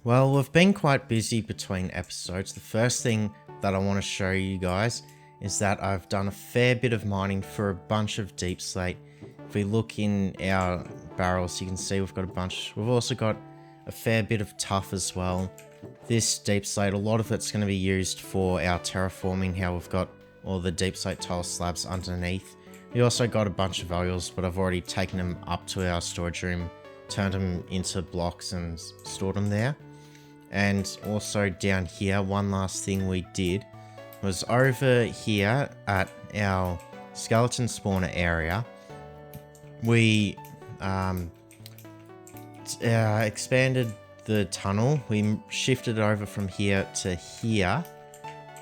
Well, we've been quite busy between episodes. The first thing that I want to show you guys is that I've done a fair bit of mining for a bunch of deep slate. If we look in our barrels, you can see we've got a bunch. We've also got a fair bit of tuff as well. This deep slate, a lot of it's going to be used for our terraforming, how we've got all the deep slate tile slabs underneath. We also got a bunch of oils, but I've already taken them up to our storage room, turned them into blocks and stored them there. And also down here, one last thing we did was over here at our skeleton spawner area, we expanded the tunnel. We shifted it over from here to here,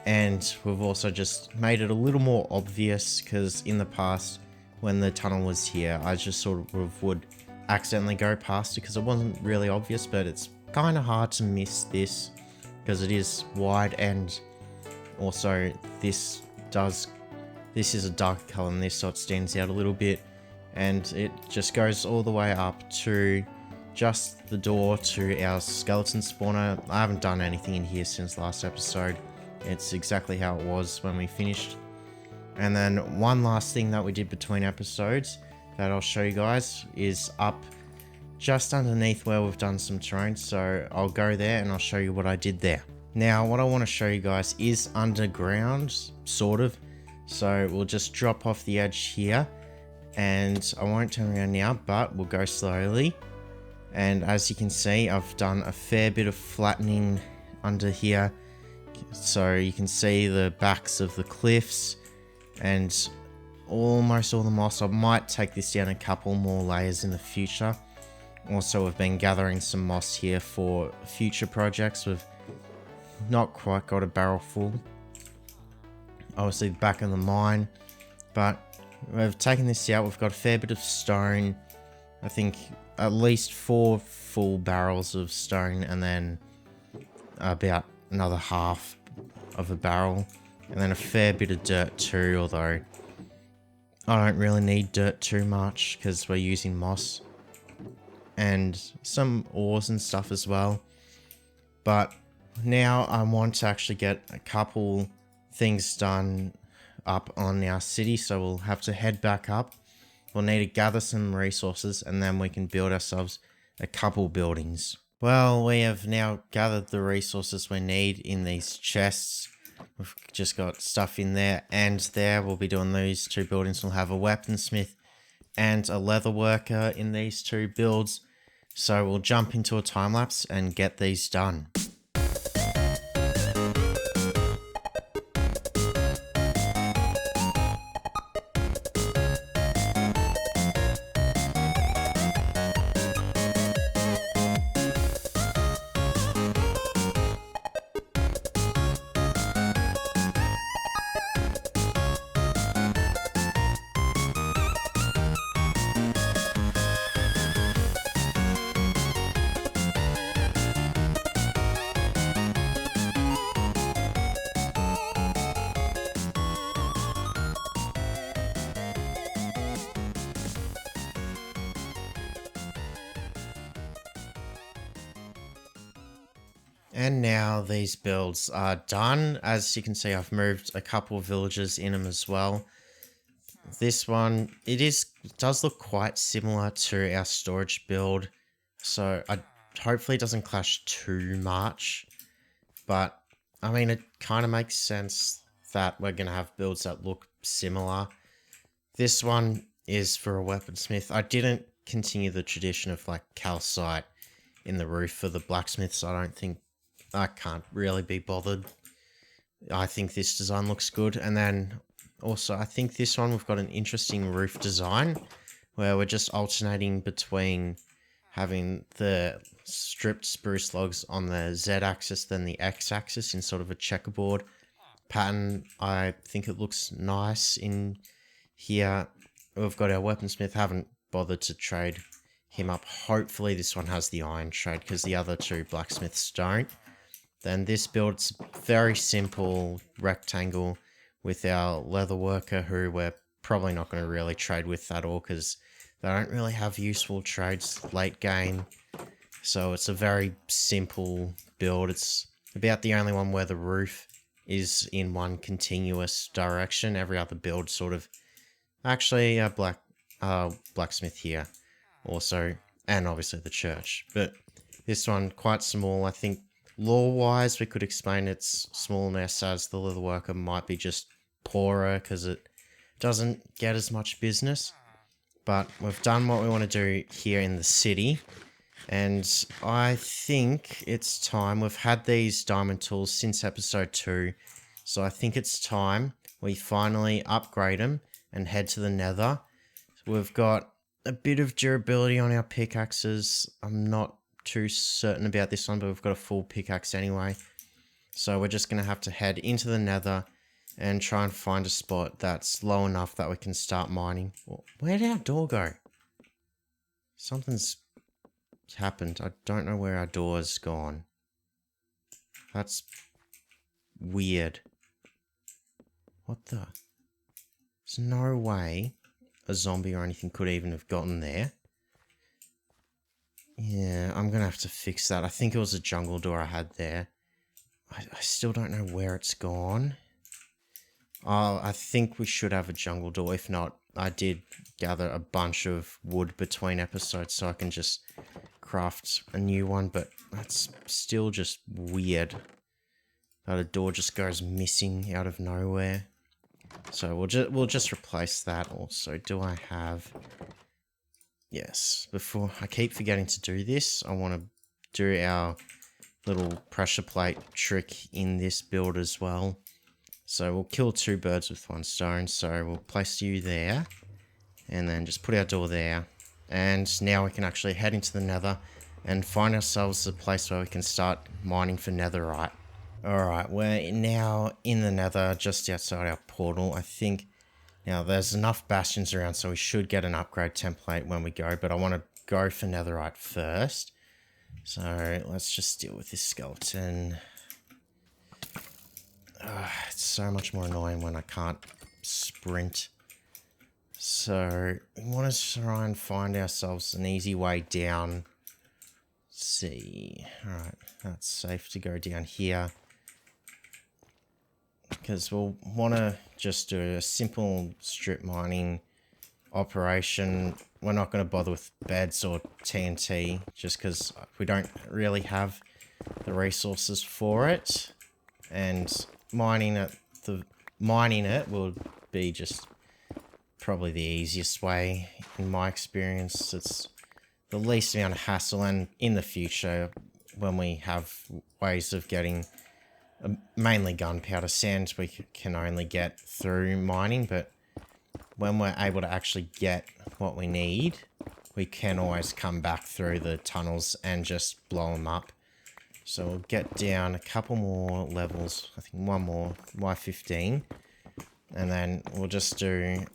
and we've also just made it a little more obvious, because in the past when the tunnel was here, I just sort of would accidentally go past it because it wasn't really obvious, but it's kind of hard to miss this because it is wide, and also this is a darker color than this, so it stands out a little bit, and it just goes all the way up to just the door to our skeleton spawner. I haven't done anything in here since last episode. It's exactly how it was when we finished. And then one last thing that we did between episodes that I'll show you guys is up just underneath where we've done some terrain, so I'll go there and I'll show you what I did there. Now what I want to show you guys is underground, sort of, so we'll just drop off the edge here, and I won't turn around now, but we'll go slowly. And as you can see, I've done a fair bit of flattening under here, so you can see the backs of the cliffs and almost all the moss. I might take this down a couple more layers in the future. Also, we've been gathering some moss here for future projects. We've not quite got a barrel full, obviously back in the mine, but we've taken this out. We've got a fair bit of stone. I think at least 4 full barrels of stone, and then about another half of a barrel, and then a fair bit of dirt too, although I don't really need dirt too much because we're using moss, and some ores and stuff as well. But now I want to actually get a couple things done up on our city, so we'll have to head back up. We'll need to gather some resources, and then we can build ourselves a couple buildings. Well, we have now gathered the resources we need in these chests. We've just got stuff in there and there. We'll be doing these 2 buildings. We'll have a weaponsmith and a leather worker in these 2 builds. So we'll jump into a time lapse and get these done. And now these builds are done. As you can see, I've moved a couple of villages in them as well. This one, it does look quite similar to our storage build, so hopefully it doesn't clash too much. But I mean, it kind of makes sense that we're going to have builds that look similar. This one is for a weaponsmith. I didn't continue the tradition of like calcite in the roof for the blacksmiths. I can't really be bothered. I think this design looks good. And then also, I think this one, we've got an interesting roof design where we're just alternating between having the stripped spruce logs on the Z-axis, then the X-axis in sort of a checkerboard pattern. I think it looks nice in here. We've got our weaponsmith. Haven't bothered to trade him up. Hopefully this one has the iron trade because the other 2 blacksmiths don't. Then this build's very simple rectangle with our leather worker, who we're probably not going to really trade with at all because they don't really have useful trades late game. So it's a very simple build. It's about the only one where the roof is in one continuous direction. Every other build sort of... Actually, blacksmith here also, and obviously the church. But this one, quite small. I think lore-wise, we could explain its smallness as the leatherworker might be just poorer because it doesn't get as much business. But we've done what we want to do here in the city. And I think it's time. We've had these diamond tools since episode 2. So I think it's time we finally upgrade them and head to the nether. We've got a bit of durability on our pickaxes. I'm not too certain about this one, but we've got a full pickaxe anyway. So we're just going to have to head into the nether and try and find a spot that's low enough that we can start mining. Where'd our door go? Something's happened. I don't know where our door's gone. That's weird. What the? There's no way a zombie or anything could even have gotten there. Yeah, I'm gonna have to fix that. I think it was a jungle door I had there. I still don't know where it's gone. Oh, I think we should have a jungle door. If not, I did gather a bunch of wood between episodes so I can just craft a new one, but that's still just weird that a door just goes missing out of nowhere. So we'll just replace that. Also, do I have... Yes, before I keep forgetting to do this, I want to do our little pressure plate trick in this build as well. So we'll kill 2 birds with 1 stone. So we'll place you there and then just put our door there. And now we can actually head into the nether and find ourselves a place where we can start mining for netherite. Alright, we're now in the nether, just outside our portal. I think now there's enough bastions around, so we should get an upgrade template when we go, but I want to go for netherite first. So let's just deal with this skeleton. It's so much more annoying when I can't sprint. So we want to try and find ourselves an easy way down. Let's see. Alright, that's safe to go down here. Because we'll want to just do a simple strip mining operation. We're not going to bother with beds or TNT just because we don't really have the resources for it. And mining it will be just probably the easiest way in my experience. It's the least amount of hassle, and in the future when we have ways of getting mainly gunpowder, sand we can only get through mining, but when we're able to actually get what we need, we can always come back through the tunnels and just blow them up. So we'll get down a couple more levels, I think 1 more, Y15, and then we'll just do...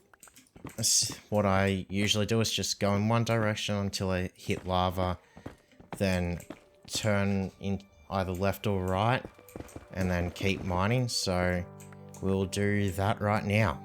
What I usually do is just go in one direction until I hit lava, then turn in either left or right, and then keep mining. So we'll do that right now.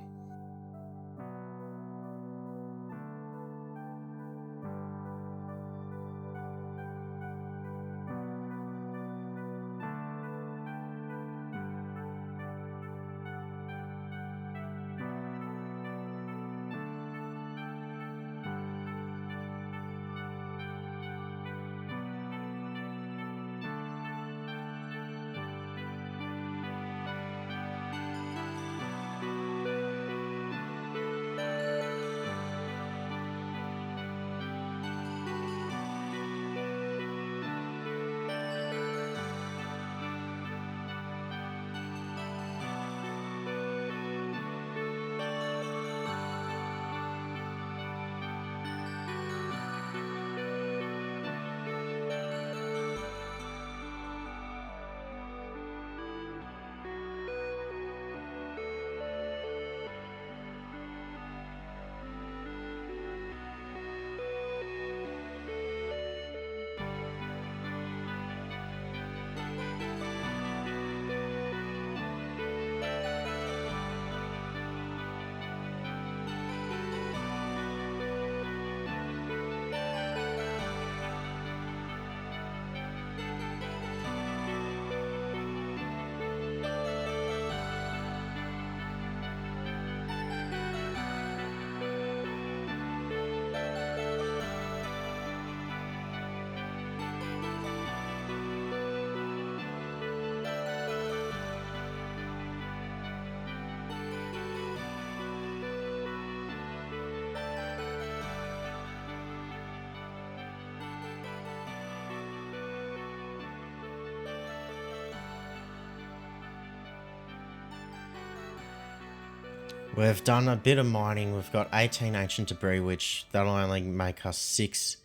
We've done a bit of mining. We've got 18 ancient debris, which that'll only make us 6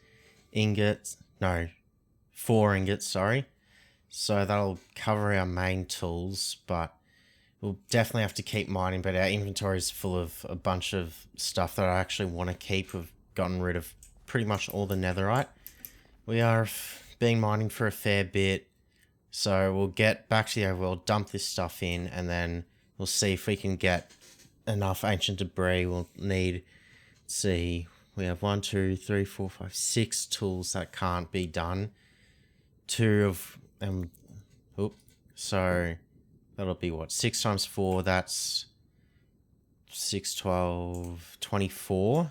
ingots. No, 4 ingots, sorry. So that'll cover our main tools, but we'll definitely have to keep mining. But our inventory is full of a bunch of stuff that I actually want to keep. We've gotten rid of pretty much all the netherite. We are being mining for a fair bit. So we'll get back to the overworld, dump this stuff in, and then we'll see if we can get enough ancient debris. We'll need, let's see, we have 1, 2, 3, 4, 5, 6 tools that can't be done. 2 of so that'll be what, 6 times 4, that's 6, 12, 24.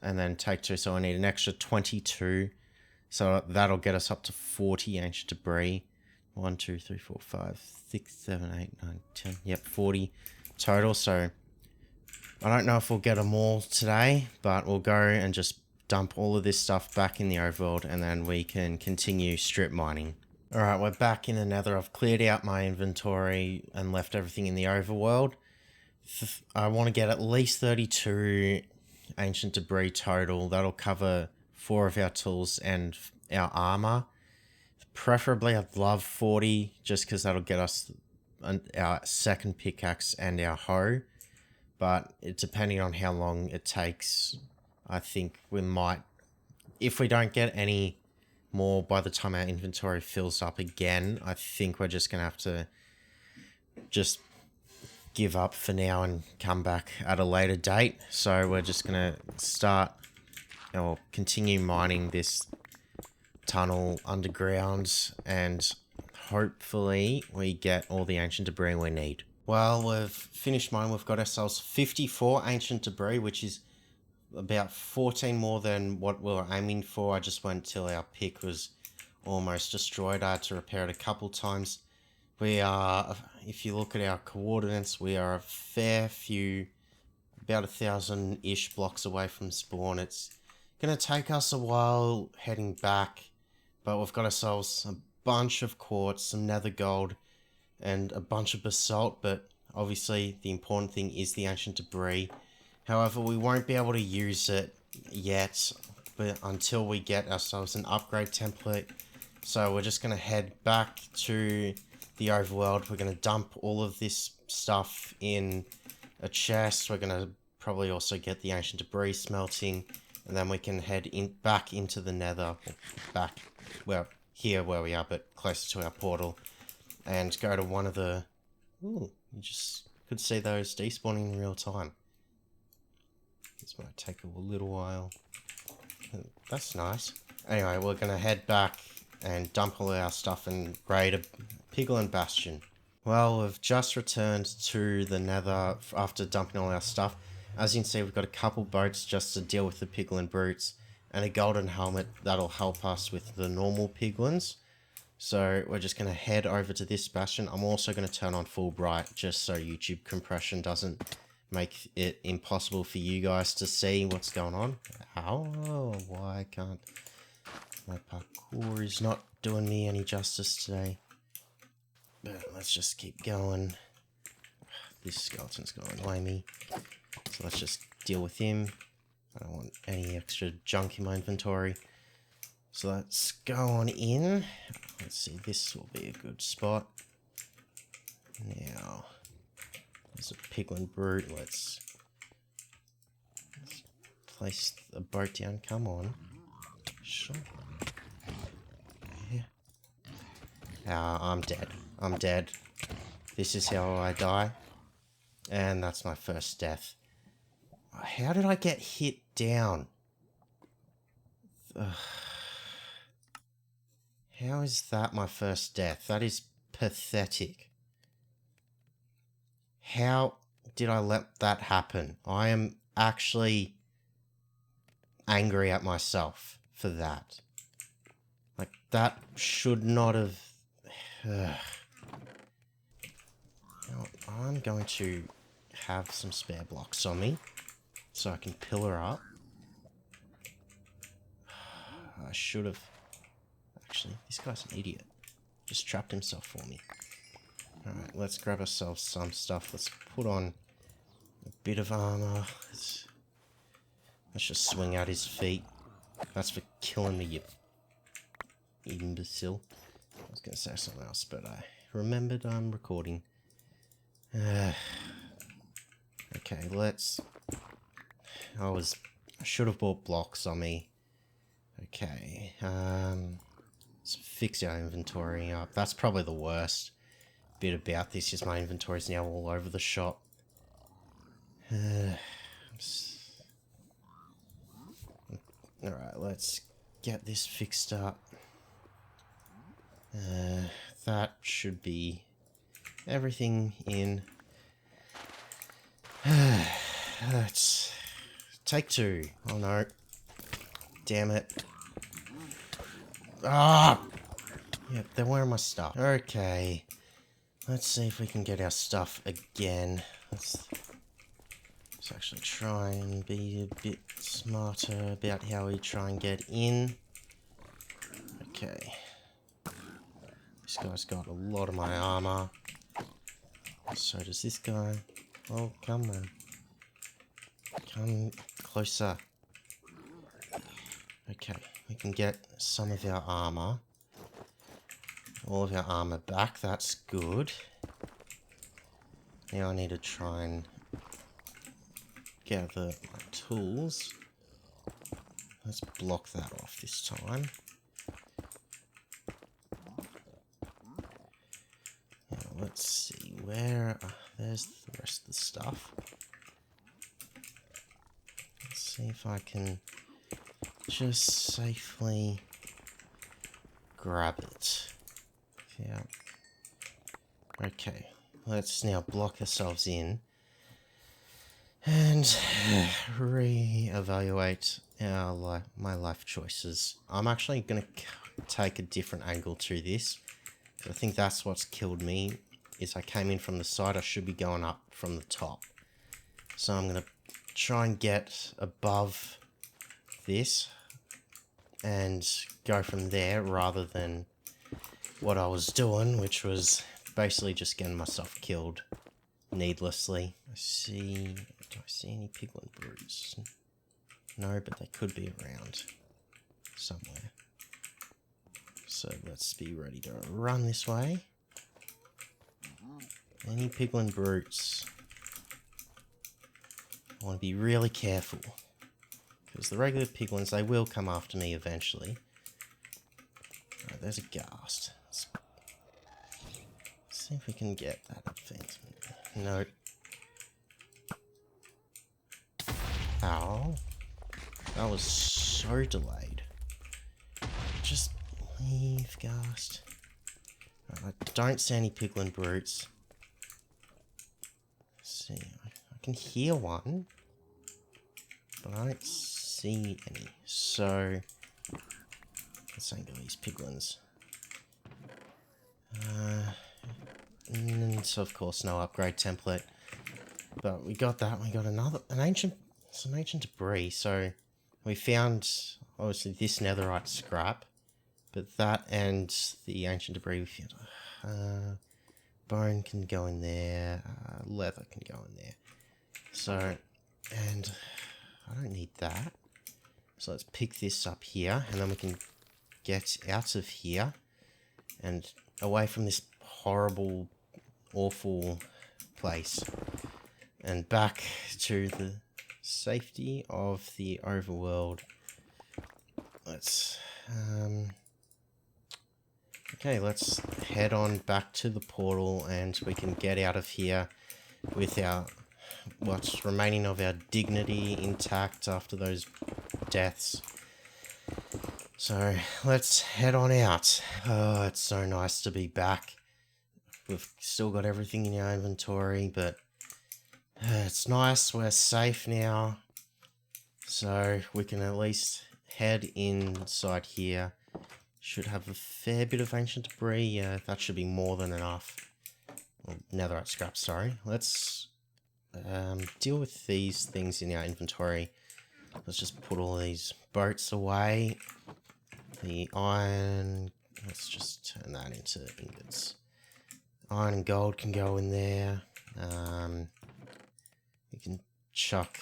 And then take 2, so I need an extra 22. So that'll get us up to 40 ancient debris. 1, 2, 3, 4, 5, 6, 7, 8, 9, 10. Yep, 40 total. So I don't know if we'll get them all today, but we'll go and just dump all of this stuff back in the overworld, and then we can continue strip mining. Alright, we're back in the nether. I've cleared out my inventory and left everything in the overworld. I want to get at least 32 ancient debris total. That'll cover 4 of our tools and our armor. Preferably I'd love 40, just because that'll get us our second pickaxe and our hoe. But depending on how long it takes, I think we might, if we don't get any more by the time our inventory fills up again, I think we're just going to have to just give up for now and come back at a later date. So we're just going to start or continue mining this tunnel underground, and hopefully we get all the ancient debris we need. Well, we've finished mining. We've got ourselves 54 ancient debris, which is about 14 more than what we were aiming for. I just went till our pick was almost destroyed. I had to repair it a couple times. We are, if you look at our coordinates, we are a fair few, about 1,000-ish blocks away from spawn. It's going to take us a while heading back, but we've got ourselves a bunch of quartz, some nether gold, and a bunch of basalt, but obviously the important thing is the ancient debris. However, we won't be able to use it yet, but until we get ourselves an upgrade template. So we're just going to head back to the overworld. We're going to dump all of this stuff in a chest. We're going to probably also get the ancient debris smelting, and then we can head back into the nether, back, well, here where we are, but closer to our portal, and go to one of the, ooh, you just could see those despawning in real time. This might take a little while. That's nice. Anyway, we're going to head back and dump all our stuff and raid a Piglin bastion. Well, we've just returned to the nether after dumping all our stuff. As you can see, we've got a couple boats just to deal with the Piglin brutes, and a golden helmet that'll help us with the normal Piglins. So we're just going to head over to this bastion. I'm also going to turn on full bright just so YouTube compression doesn't make it impossible for you guys to see what's going on. Ow, why can't... My parkour is not doing me any justice today. But let's just keep going. This skeleton's going to annoy me. So let's just deal with him. I don't want any extra junk in my inventory. So let's go on in. Let's see, this will be a good spot. Now, there's a Piglin brute. Let's place the boat down. Come on. Sure. Yeah. I'm dead. I'm dead. This is how I die. And that's my first death. How did I get hit down? Ugh. How is that my first death? That is pathetic. How did I let that happen? I am actually angry at myself for that. Like, that should not have... I'm going to have some spare blocks on me so I can pillar up. I should have... Actually, this guy's an idiot. Just trapped himself for me. Alright, let's grab ourselves some stuff. Let's put on A bit of armor. Let's just swing out his feet. That's for killing me, you imbecile. I was going to say something else, but I remembered I'm recording. Okay, I should have bought blocks on me. Okay, let's fix our inventory up. That's probably the worst bit about this, is my inventory is now all over the shop. Alright, let's get this fixed up. That should be everything in. Let's take 2. Oh no. Damn it. Ah! Yep, they're wearing my stuff. Okay. Let's see if we can get our stuff again. Let's actually try and be a bit smarter about how we try and get in. Okay. This guy's got a lot of my armor. So does this guy. Oh, come on. Come closer. Okay, we can get some of our armor. All of our armor back, that's good. Now I need to try and gather my tools. Let's block that off this time. Now let's see where... there's the rest of the stuff. Let's see if I can just safely grab it. Yeah. Okay, let's now block ourselves in and re-evaluate my life choices. I'm actually going to take a different angle to this. I think that's what's killed me, is I came in from the side. I should be going up from the top. So I'm going to try and get above this and go from there, rather than what I was doing, which was basically just getting myself killed needlessly. Do I see any piglin brutes? No, but they could be around somewhere. So let's be ready to run this way. Any piglin brutes? I want to be really careful, because the regular piglins, they will come after me eventually. Right, there's a ghast. Let's see if we can get that advancement. Nope. Ow. That was so delayed. Just leave, ghast. Right, I don't see any piglin brutes. Let's see, I can hear one, but I don't see any. So let's angle these piglins. And so of course no upgrade template, but we got that. We got some ancient debris. So we found obviously this netherite scrap, but that and the ancient debris we found. Bone can go in there, leather can go in there. So, and I don't need that. So let's pick this up here, and then we can get out of here and away from this horrible, awful place, and back to the safety of the overworld. Let's okay, let's head on back to the portal, and we can get out of here with our what's remaining of our dignity intact after those deaths. So let's head on out. Oh, it's so nice to be back. We've still got everything in our inventory, but it's nice. We're safe now, so we can at least head inside here. Should have a fair bit of ancient debris. Yeah, that should be more than enough. Well, netherite scrap, sorry. Let's deal with these things in our inventory. Let's just put all these boats away. The iron, let's just turn that into ingots. Iron and gold can go in there. We can chuck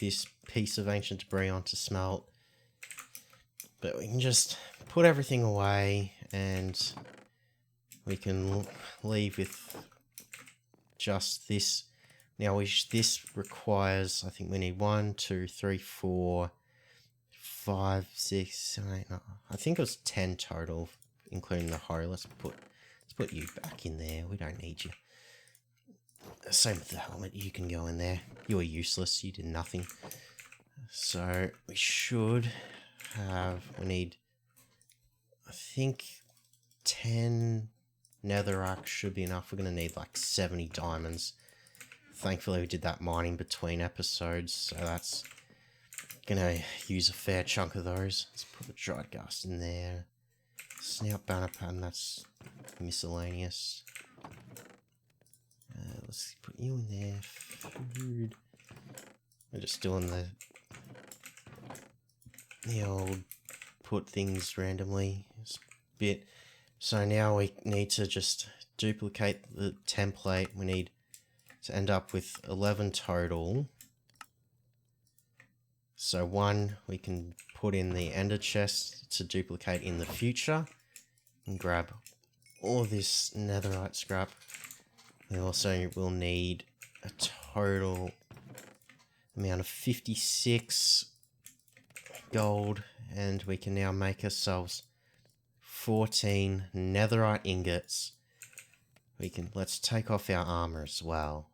this piece of ancient debris onto smelt. But we can just put everything away and we can leave with just this. Now this requires, I think we need 1, 2, 3, 4, 5, 6, 7, 8, 9. I think it was 10 total, including the hoe. Let's put you back in there. We don't need you. Same with the helmet. You can go in there. You were useless. You did nothing. So we should have. We need, I think, 10 netherrack should be enough. We're gonna need like 70 diamonds. Thankfully, we did that mining between episodes, so that's gonna use a fair chunk of those. Let's put the dried gust in there. Snout banner pattern, that's miscellaneous. Let's put you in there. Food. We're just doing the old put things randomly bit. So now we need to just duplicate the template. We need to end up with 11 total. So 1 we can put in the ender chest to duplicate in the future and grab all this netherite scrap. We also will need a total amount of 56 gold, and we can now make ourselves 14 netherite ingots. Let's take off our armor as well.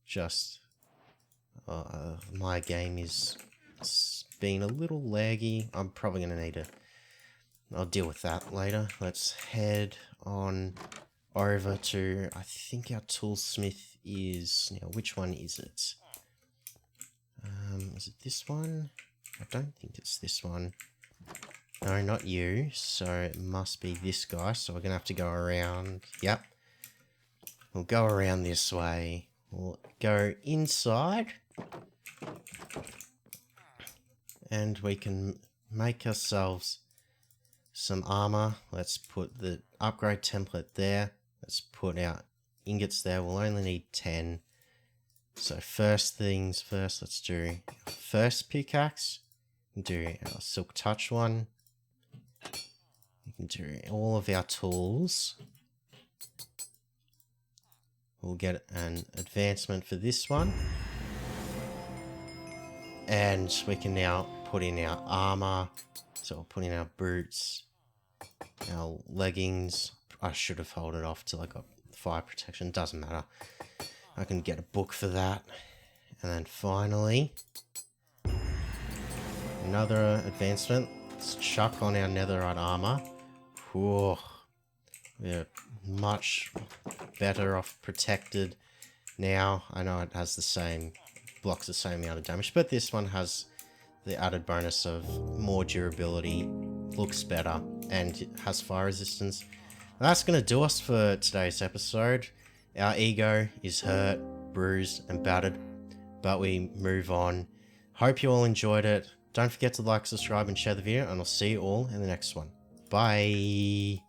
Just my game is being a little laggy. I'm probably gonna need I'll deal with that later. Let's head on over to, I think our toolsmith is, now which one is it? Is it this one? I don't think it's this one. No, not you. So it must be this guy. So we're gonna have to go around. Yep. We'll go around this way. We'll go inside. And we can make ourselves some armor. Let's put the upgrade template there. Let's put our ingots there. We'll only need 10. So first things first, let's do first pickaxe. Do our silk touch one. We can do all of our tools. We'll get an advancement for this one. And we can now put in our armor. So we'll put in our boots, our leggings. I should have held it off till I got fire protection. Doesn't matter. I can get a book for that. And then finally, another advancement. Let's chuck on our netherite armor. Whew. We're much better off protected now. I know it has the same, blocks the same amount of damage, but this one has the added bonus of more durability, looks better, and it has fire resistance. That's going to do us for today's episode. Our ego is hurt, bruised, and battered, but we move on. Hope you all enjoyed it. Don't forget to like, subscribe, and share the video, and I'll see you all in the next one. Bye!